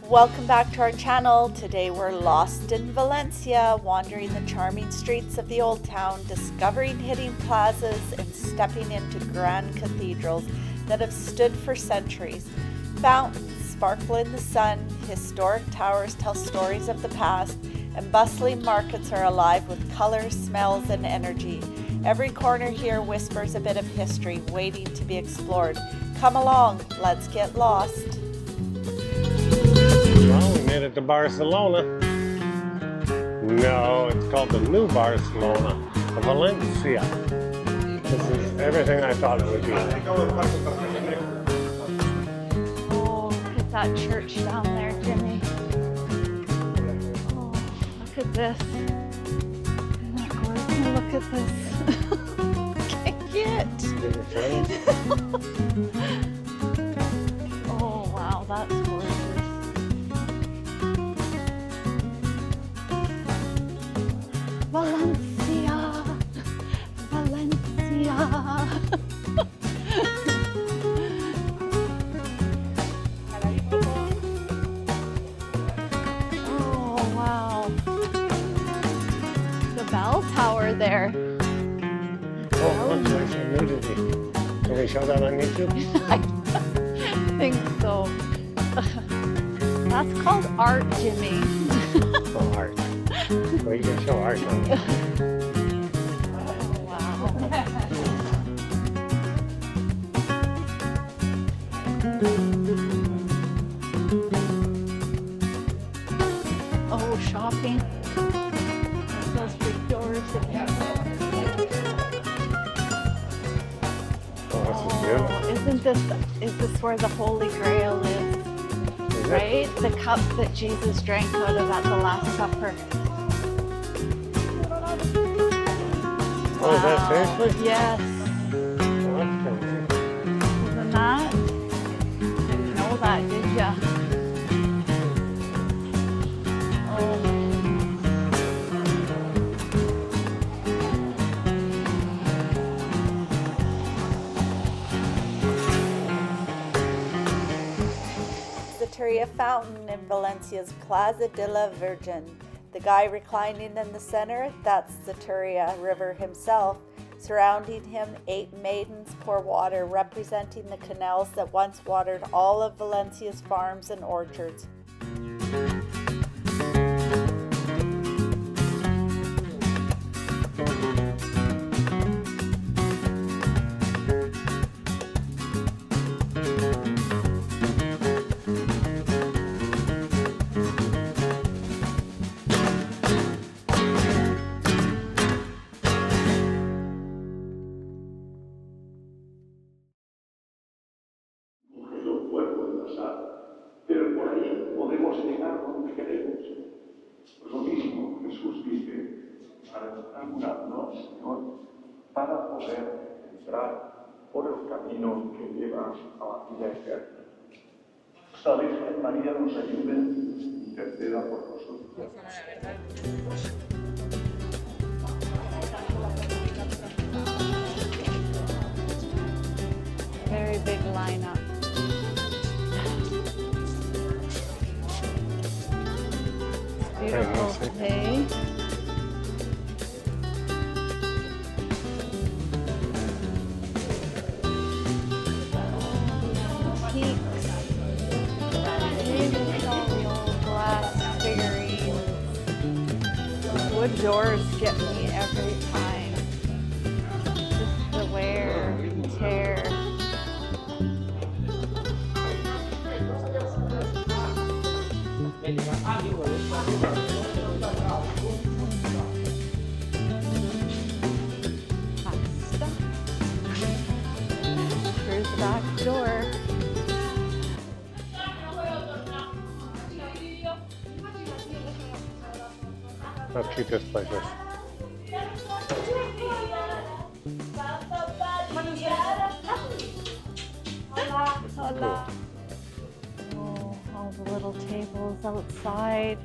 Welcome back to our channel. Today we're lost in Valencia, wandering the charming streets of the old town, discovering hidden plazas and stepping into grand cathedrals that have stood for centuries. Fountains sparkle in the sun, historic towers tell stories of the past, and bustling markets are alive with colors, smells, and energy. Every corner here whispers a bit of history waiting to be explored. Come along, let's get lost. Well, we made it to Barcelona. No, it's called the New Barcelona, Valencia. This is everything I thought it would be. Oh, look at that church down there, Jimmy. Oh, look at this. Isn't that gorgeous? Look at this. Can't get. Oh, wow, that's gorgeous. Valencia, Valencia. Oh, wow. The bell tower there. Oh, what's nice nudity. Can we show that on YouTube? I think so. That's called art, Jimmy. Oh, art. Well, you can show art on it. Wow. Oh, shopping. Those big doors. Oh, this is beautiful. Is this where the Holy Grail is? Is Right? The cup that Jesus drank out of at the Last Supper. Oh, is that seriously? Yes. Oh, that's crazy. Isn't that? Didn't know that, did ya? Oh. The Turia fountain in Valencia's Plaza de la Virgen. The guy reclining in the center, that's the Turia River himself. Surrounding him, 8 maidens pour water, representing the canals that once watered all of Valencia's farms and orchards. Pero por ahí podemos llegar donde queremos. Pues lo mismo Jesús dice, asegurarnos, Señor, para poder entrar por el camino que lleva a la vida eterna. Esta Virgen María nos ayude, interceda por nosotros. Very big lineup. Beautiful day. Peaks. All the old glass figurines. Wood doors get me every time. Just the wear and tear. Pasta. Here's the back door. How cute this place is. Hola. Oh, all the little tables outside.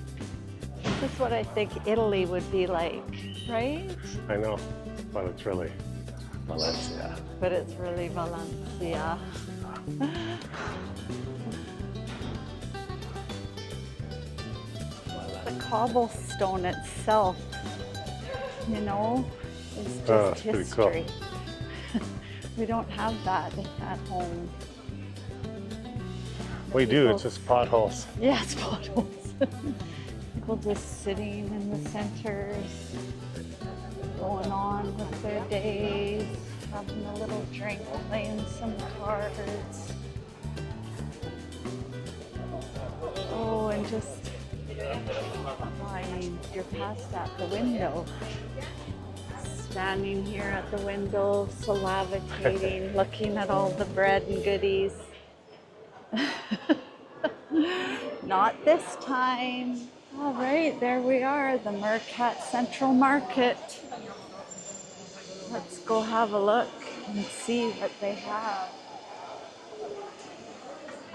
This is what I think Italy would be like, right? I know, but it's really Valencia. But it's really Valencia. cobblestone itself, you know, is just that's pretty cool. history. We don't have that at home. We do, it's just potholes. Yeah, it's potholes. People just sitting in the centers, going on with their days, having a little drink, playing some cards. Oh, and just, I mean, you're past at the window. Standing here at the window, salivating, looking at all the bread and goodies. Not this time. All right, there we are, the Mercat Central Market. Let's go have a look and see what they have.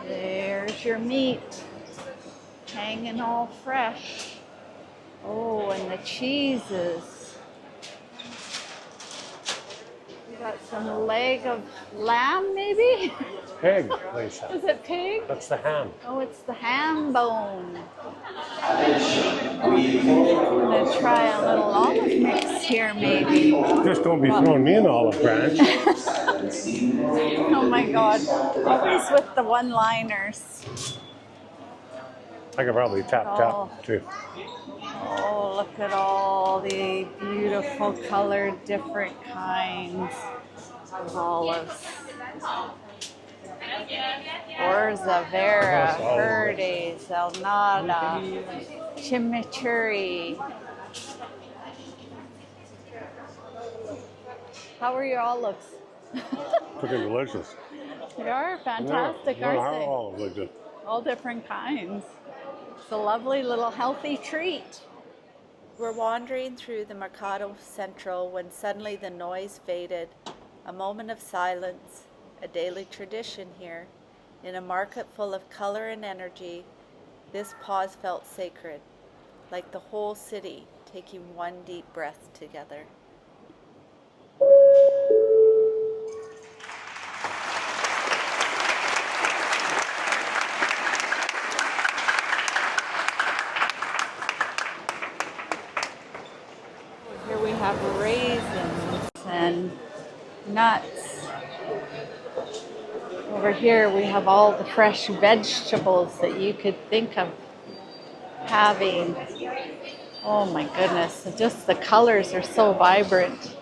There's your meat, hanging all fresh. Oh, and the cheeses. We got some leg of lamb, maybe? Pig, Lisa. Is it pig? That's the ham. Oh, it's the ham bone. I'm gonna try a little olive mix here, maybe. Just don't be throwing me an olive branch. Oh my God, always with the one-liners. I could probably tap too. Oh, look at all the beautiful colored, different kinds of olives. Orza Vera, Verdes, Elnada, Chimichurri. How are your olives? Looking delicious. They are fantastic, How aren't they? olives look good. All different kinds. It's a lovely little healthy treat. We're wandering through the Mercado Central when suddenly the noise faded. A moment of silence, a daily tradition here. In a market full of color and energy, this pause felt sacred, like the whole city taking one deep breath together. Here we have raisins and nuts. Over here we have all the fresh vegetables that you could think of having. Oh my goodness, just the colors are so vibrant.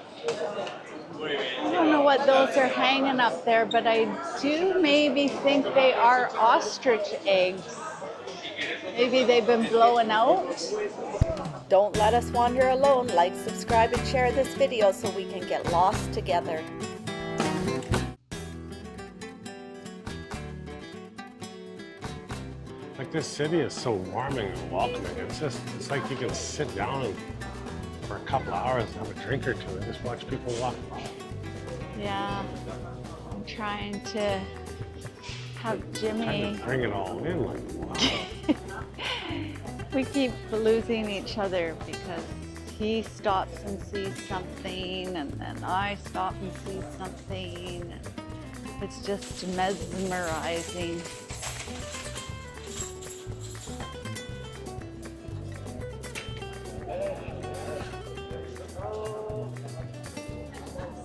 I don't know what those are hanging up there, but I do maybe think they are ostrich eggs. Maybe they've been blown out. Don't let us wander alone. Like, subscribe, and share this video so we can get lost together. Like, this city is so warming and welcoming. It's like you can sit down and for a couple hours and have a drink or two and just watch people walk by. Yeah, I'm trying to have Jimmy. Trying to bring it all in, like, wow. We keep losing each other because he stops and sees something, and then I stop and see something. It's just mesmerizing.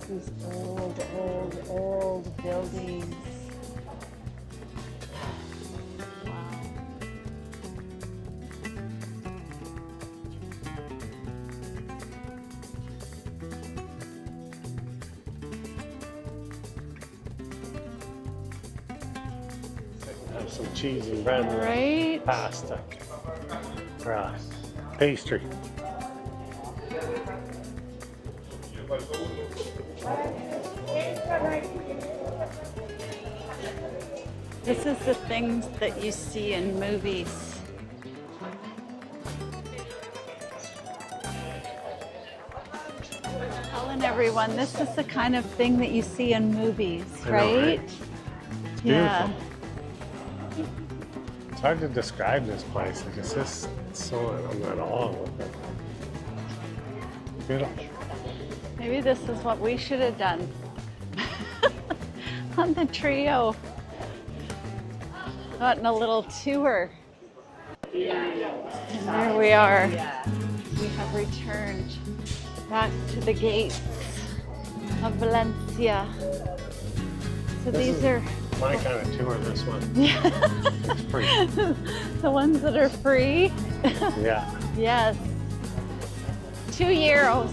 These old buildings. Wow. Have some cheese and bread and Right. pasta. Pastry. This is the things that you see in movies. Telling everyone, this is the kind of thing that you see in movies, I know, right? Right? It's Yeah. beautiful. It's hard to describe this place. Like, it's just so I'm at all with it. Beautiful. Maybe this is what we should have done on the trio. Gotten a little tour. And there we are. We have returned back to the gates of Valencia. So these are my kind of tour, this one. It's free. the ones that are free. Yeah. Yes. €2.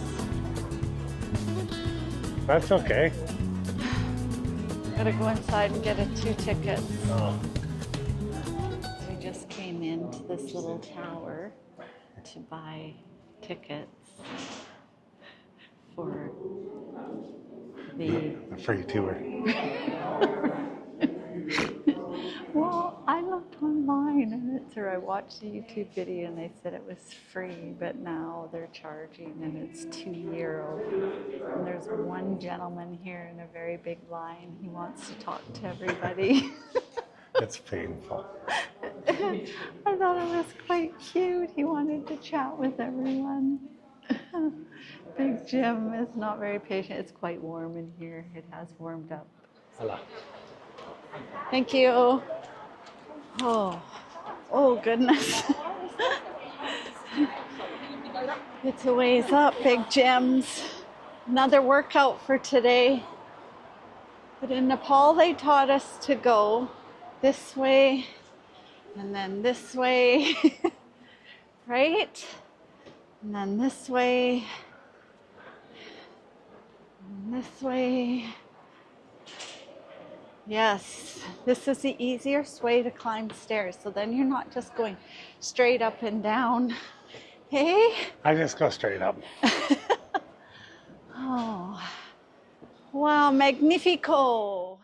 That's okay. Gotta go inside and get 2 tickets. Oh, We just came into this little tower to buy tickets for the... a free tour. Well, I looked online or I watched a YouTube video and they said it was free, but now they're charging and it's €2. And there's one gentleman here in a very big line. He wants to talk to everybody. It's painful. I thought it was quite cute. He wanted to chat with everyone. Big Jim is not very patient. It's quite warm in here. It has warmed up. Hello. Thank you. Oh goodness. It's a ways up, Big Jim's. Another workout for today. But in Nepal, they taught us to go this way and then this way, right? And then this way, and this way. Yes, this is the easiest way to climb stairs. So then you're not just going straight up and down. Hey? I just go straight up. Oh, wow, magnifico.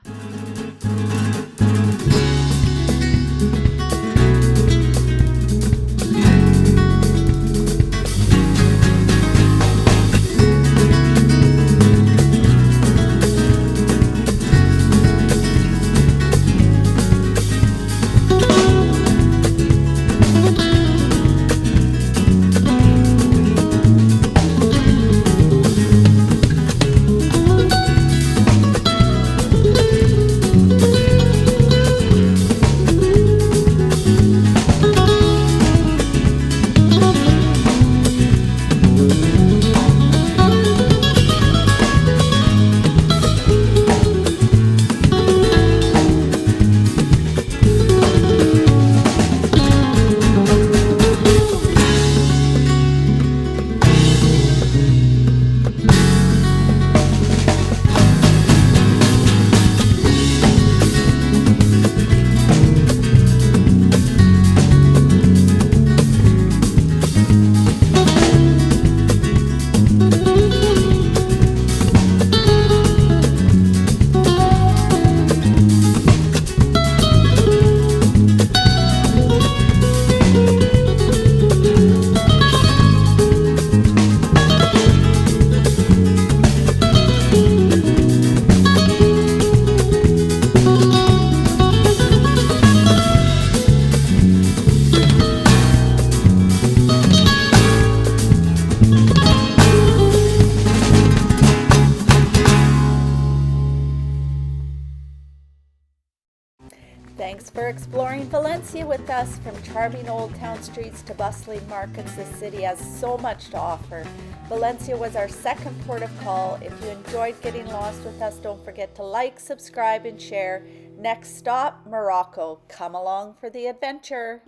Thanks for exploring Valencia with us. From charming old town streets to bustling markets, the city has so much to offer. Valencia was our second port of call. If you enjoyed getting lost with us, don't forget to like, subscribe, and share. Next stop, Morocco. Come along for the adventure.